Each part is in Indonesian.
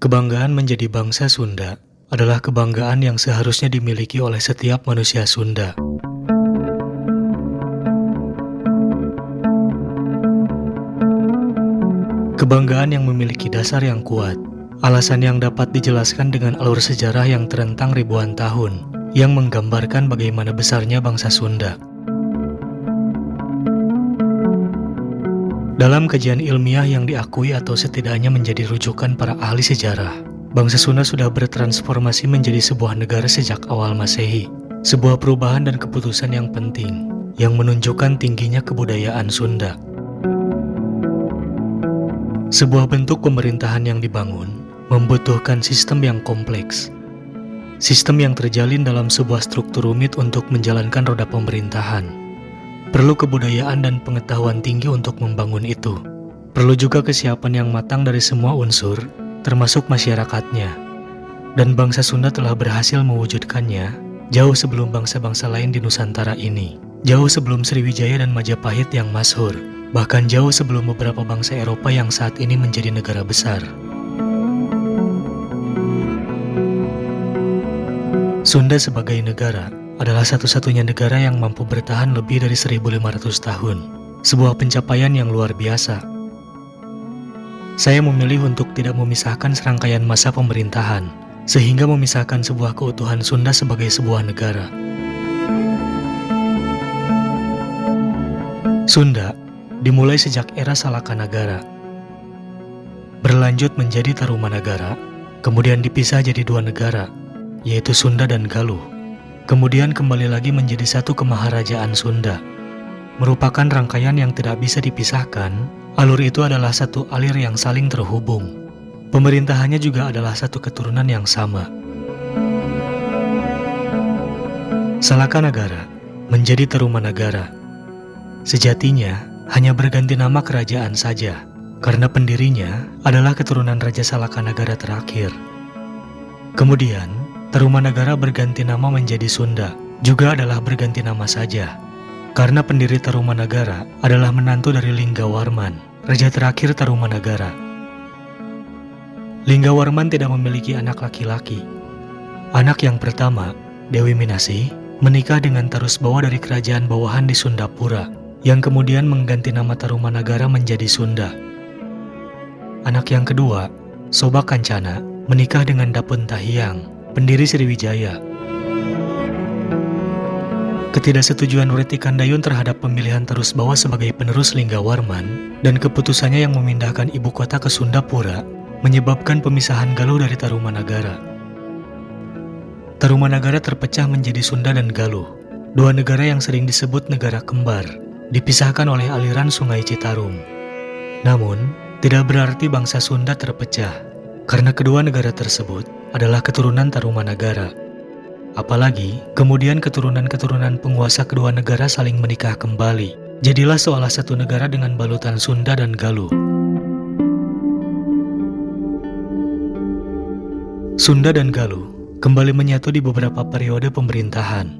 Kebanggaan menjadi bangsa Sunda adalah kebanggaan yang seharusnya dimiliki oleh setiap manusia Sunda. Kebanggaan yang memiliki dasar yang kuat, alasan yang dapat dijelaskan dengan alur sejarah yang terentang ribuan tahun, yang menggambarkan bagaimana besarnya bangsa Sunda. Dalam kajian ilmiah yang diakui atau setidaknya menjadi rujukan para ahli sejarah, bangsa Sunda sudah bertransformasi menjadi sebuah negara sejak awal Masehi, sebuah perubahan dan keputusan yang penting, yang menunjukkan tingginya kebudayaan Sunda. Sebuah bentuk pemerintahan yang dibangun membutuhkan sistem yang kompleks, sistem yang terjalin dalam sebuah struktur rumit untuk menjalankan roda pemerintahan. Perlu kebudayaan dan pengetahuan tinggi untuk membangun itu. Perlu juga kesiapan yang matang dari semua unsur, termasuk masyarakatnya. Dan bangsa Sunda telah berhasil mewujudkannya jauh sebelum bangsa-bangsa lain di Nusantara ini. Jauh sebelum Sriwijaya dan Majapahit yang masyhur. Bahkan jauh sebelum beberapa bangsa Eropa yang saat ini menjadi negara besar. Sunda sebagai negara adalah satu-satunya negara yang mampu bertahan lebih dari 1.500 tahun. Sebuah pencapaian yang luar biasa. Saya memilih untuk tidak memisahkan serangkaian masa pemerintahan, sehingga memisahkan sebuah keutuhan Sunda sebagai sebuah negara. Sunda dimulai sejak era Salakanagara, berlanjut menjadi Tarumanagara, kemudian dipisah jadi dua negara, yaitu Sunda dan Galuh. Kemudian kembali lagi menjadi satu kemaharajaan Sunda. Merupakan rangkaian yang tidak bisa dipisahkan, alur itu adalah satu alir yang saling terhubung. Pemerintahannya juga adalah satu keturunan yang sama. Salakanagara menjadi Tarumanagara. Sejatinya, hanya berganti nama kerajaan saja, karena pendirinya adalah keturunan Raja Salakanagara terakhir. Kemudian, Tarumanagara berganti nama menjadi Sunda, juga adalah berganti nama saja. Karena pendiri Tarumanagara adalah menantu dari Linggawarman, raja terakhir Tarumanagara. Linggawarman tidak memiliki anak laki-laki. Anak yang pertama, Dewi Minasih, menikah dengan Tarusbawa dari kerajaan bawahan di Sundapura, yang kemudian mengganti nama Tarumanagara menjadi Sunda. Anak yang kedua, Soba Kancana, menikah dengan Dapun Tahiang, pendiri Sriwijaya. Ketidaksetujuan Writi Kandayun terhadap pemilihan Tarusbawa sebagai penerus Linggawarman dan keputusannya yang memindahkan ibu kota ke Sundapura menyebabkan pemisahan Galuh dari Tarumanagara. Tarumanagara terpecah menjadi Sunda dan Galuh, dua negara yang sering disebut negara kembar, dipisahkan oleh aliran Sungai Citarum. Namun, tidak berarti bangsa Sunda terpecah, karena kedua negara tersebut adalah keturunan Tarumanagara. Apalagi, kemudian keturunan-keturunan penguasa kedua negara saling menikah kembali. Jadilah seolah satu negara dengan balutan Sunda dan Galuh. Sunda dan Galuh kembali menyatu di beberapa periode pemerintahan.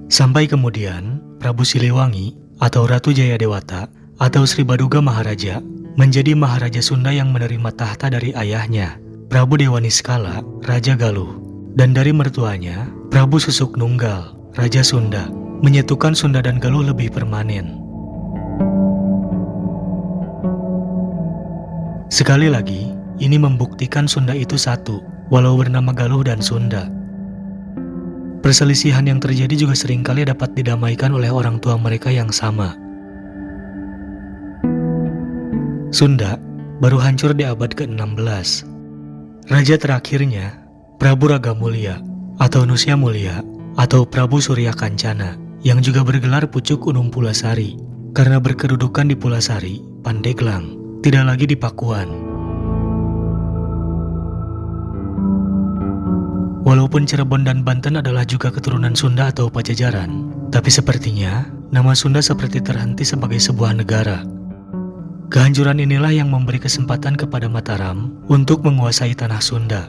Sampai kemudian, Prabu Siliwangi atau Ratu Jayadewata atau Sri Baduga Maharaja menjadi Maharaja Sunda yang menerima tahta dari ayahnya, Prabu Dewaniskala, Raja Galuh, dan dari mertuanya, Prabu Susuknunggal, Raja Sunda, menyatukan Sunda dan Galuh lebih permanen. Sekali lagi, ini membuktikan Sunda itu satu, walau bernama Galuh dan Sunda. Perselisihan yang terjadi juga seringkali dapat didamaikan oleh orang tua mereka yang sama. Sunda baru hancur di abad ke-16. Raja terakhirnya, Prabu Ragamulya atau Nusya Mulia atau Prabu Surya Kancana, yang juga bergelar Pucuk Unung Pulasari, karena berkedudukan di Pulasari, Pandeglang, tidak lagi di Pakuan. Walaupun Cirebon dan Banten adalah juga keturunan Sunda atau Pajajaran, tapi sepertinya nama Sunda seperti terhenti sebagai sebuah negara. Kehancuran inilah yang memberi kesempatan kepada Mataram untuk menguasai tanah Sunda.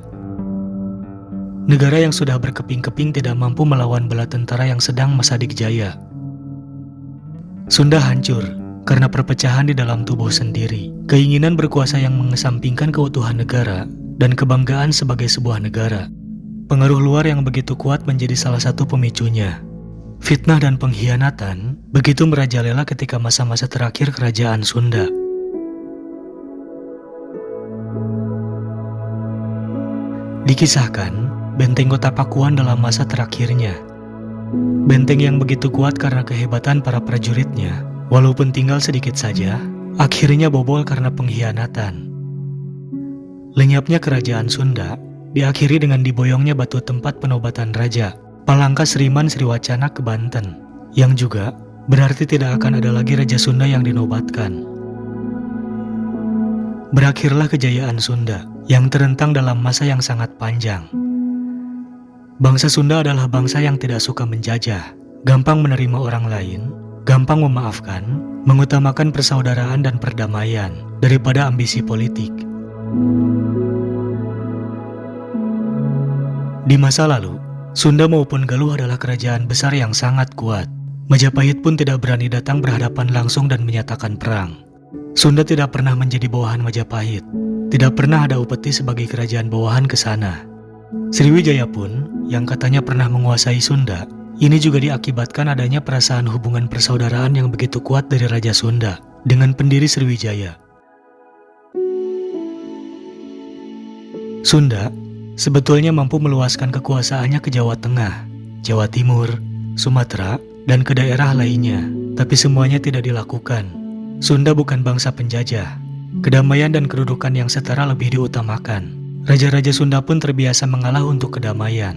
Negara yang sudah berkeping-keping tidak mampu melawan bala tentara yang sedang masadik jaya. Sunda hancur karena perpecahan di dalam tubuh sendiri, keinginan berkuasa yang mengesampingkan keutuhan negara, dan kebanggaan sebagai sebuah negara. Pengaruh luar yang begitu kuat menjadi salah satu pemicunya. Fitnah dan pengkhianatan begitu merajalela ketika masa-masa terakhir kerajaan Sunda. Dikisahkan, benteng kota Pakuan dalam masa terakhirnya. Benteng yang begitu kuat karena kehebatan para prajuritnya, walaupun tinggal sedikit saja, akhirnya bobol karena pengkhianatan. Lenyapnya kerajaan Sunda diakhiri dengan diboyongnya batu tempat penobatan raja, Palangka Sriman Sriwacana ke Banten, yang juga berarti tidak akan ada lagi Raja Sunda yang dinobatkan. Berakhirlah kejayaan Sunda yang terentang dalam masa yang sangat panjang. Bangsa Sunda adalah bangsa yang tidak suka menjajah, gampang menerima orang lain, gampang memaafkan, mengutamakan persaudaraan dan perdamaian daripada ambisi politik. Di masa lalu, Sunda maupun Galuh adalah kerajaan besar yang sangat kuat. Majapahit pun tidak berani datang berhadapan langsung dan menyatakan perang. Sunda tidak pernah menjadi bawahan Majapahit. Tidak pernah ada upeti sebagai kerajaan bawahan ke sana. Sriwijaya pun, yang katanya pernah menguasai Sunda, ini juga diakibatkan adanya perasaan hubungan persaudaraan yang begitu kuat dari Raja Sunda dengan pendiri Sriwijaya. Sunda sebetulnya mampu meluaskan kekuasaannya ke Jawa Tengah, Jawa Timur, Sumatera, dan ke daerah lainnya, tapi semuanya tidak dilakukan. Sunda bukan bangsa penjajah. Kedamaian dan kedudukan yang setara lebih diutamakan. Raja-raja Sunda pun terbiasa mengalah untuk kedamaian.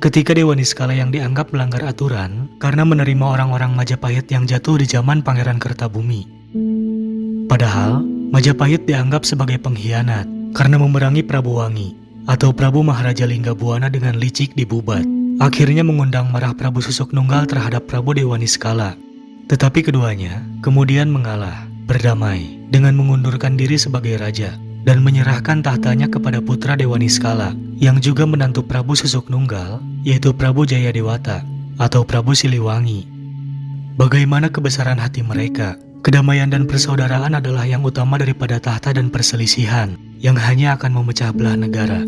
Ketika Dewa Niskala yang dianggap melanggar aturan karena menerima orang-orang Majapahit yang jatuh di zaman Pangeran Kertabumi. Padahal, Majapahit dianggap sebagai pengkhianat karena memerangi Prabu Wangi atau Prabu Maharaja Linggabuana dengan licik di Bubat. Akhirnya mengundang marah Prabu Susuknunggal terhadap Prabu Dewa Niskala. Tetapi keduanya kemudian mengalah, berdamai dengan mengundurkan diri sebagai raja dan menyerahkan tahtanya kepada putra Dewa Niskala yang juga menantu Prabu Susuknunggal, yaitu Prabu Jayadewata atau Prabu Siliwangi. Bagaimana kebesaran hati mereka, kedamaian dan persaudaraan adalah yang utama daripada tahta dan perselisihan yang hanya akan memecah belah negara.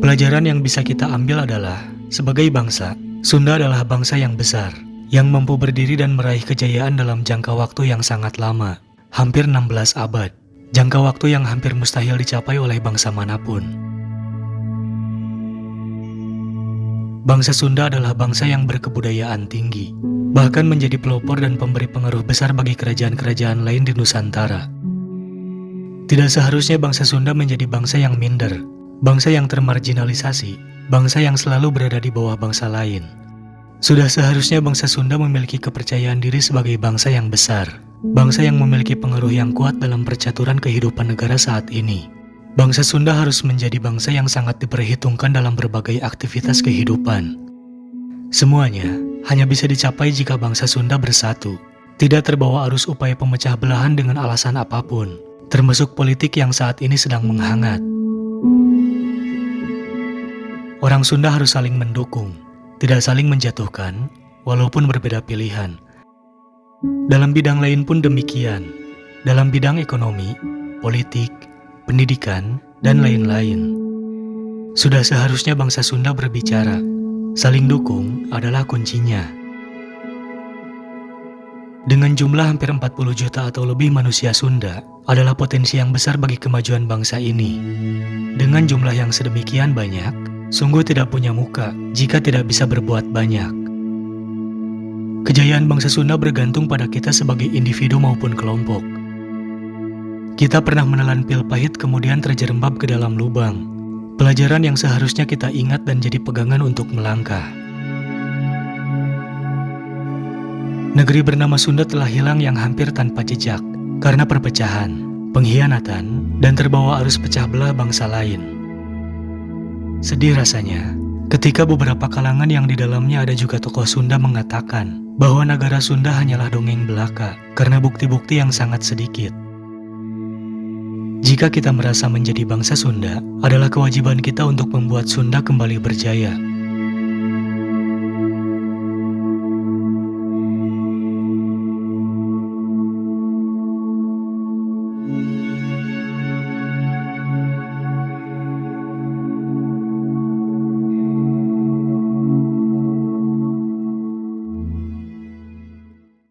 Pelajaran yang bisa kita ambil adalah, sebagai bangsa, Sunda adalah bangsa yang besar, yang mampu berdiri dan meraih kejayaan dalam jangka waktu yang sangat lama, hampir 16 abad, jangka waktu yang hampir mustahil dicapai oleh bangsa manapun. Bangsa Sunda adalah bangsa yang berkebudayaan tinggi, bahkan menjadi pelopor dan pemberi pengaruh besar bagi kerajaan-kerajaan lain di Nusantara. Tidak seharusnya bangsa Sunda menjadi bangsa yang minder, bangsa yang termarginalisasi, bangsa yang selalu berada di bawah bangsa lain. Sudah seharusnya bangsa Sunda memiliki kepercayaan diri sebagai bangsa yang besar, bangsa yang memiliki pengaruh yang kuat dalam percaturan kehidupan negara saat ini. Bangsa Sunda harus menjadi bangsa yang sangat diperhitungkan dalam berbagai aktivitas kehidupan. Semuanya hanya bisa dicapai jika bangsa Sunda bersatu, tidak terbawa arus upaya pemecah belahan dengan alasan apapun, termasuk politik yang saat ini sedang menghangat. Orang Sunda harus saling mendukung, tidak saling menjatuhkan, walaupun berbeda pilihan. Dalam bidang lain pun demikian, dalam bidang ekonomi, politik, pendidikan, dan lain-lain. Sudah seharusnya bangsa Sunda berbicara, saling dukung adalah kuncinya. Dengan jumlah hampir 40 juta atau lebih manusia Sunda adalah potensi yang besar bagi kemajuan bangsa ini. Dengan jumlah yang sedemikian banyak, sungguh tidak punya muka jika tidak bisa berbuat banyak. Kejayaan bangsa Sunda bergantung pada kita sebagai individu maupun kelompok. Kita pernah menelan pil pahit kemudian terjerembab ke dalam lubang. Pelajaran yang seharusnya kita ingat dan jadi pegangan untuk melangkah. Negeri bernama Sunda telah hilang yang hampir tanpa jejak karena perpecahan, pengkhianatan, dan terbawa arus pecah belah bangsa lain. Sedih rasanya ketika beberapa kalangan yang di dalamnya ada juga tokoh Sunda mengatakan bahwa negara Sunda hanyalah dongeng belaka karena bukti-bukti yang sangat sedikit. Jika kita merasa menjadi bangsa Sunda, adalah kewajiban kita untuk membuat Sunda kembali berjaya.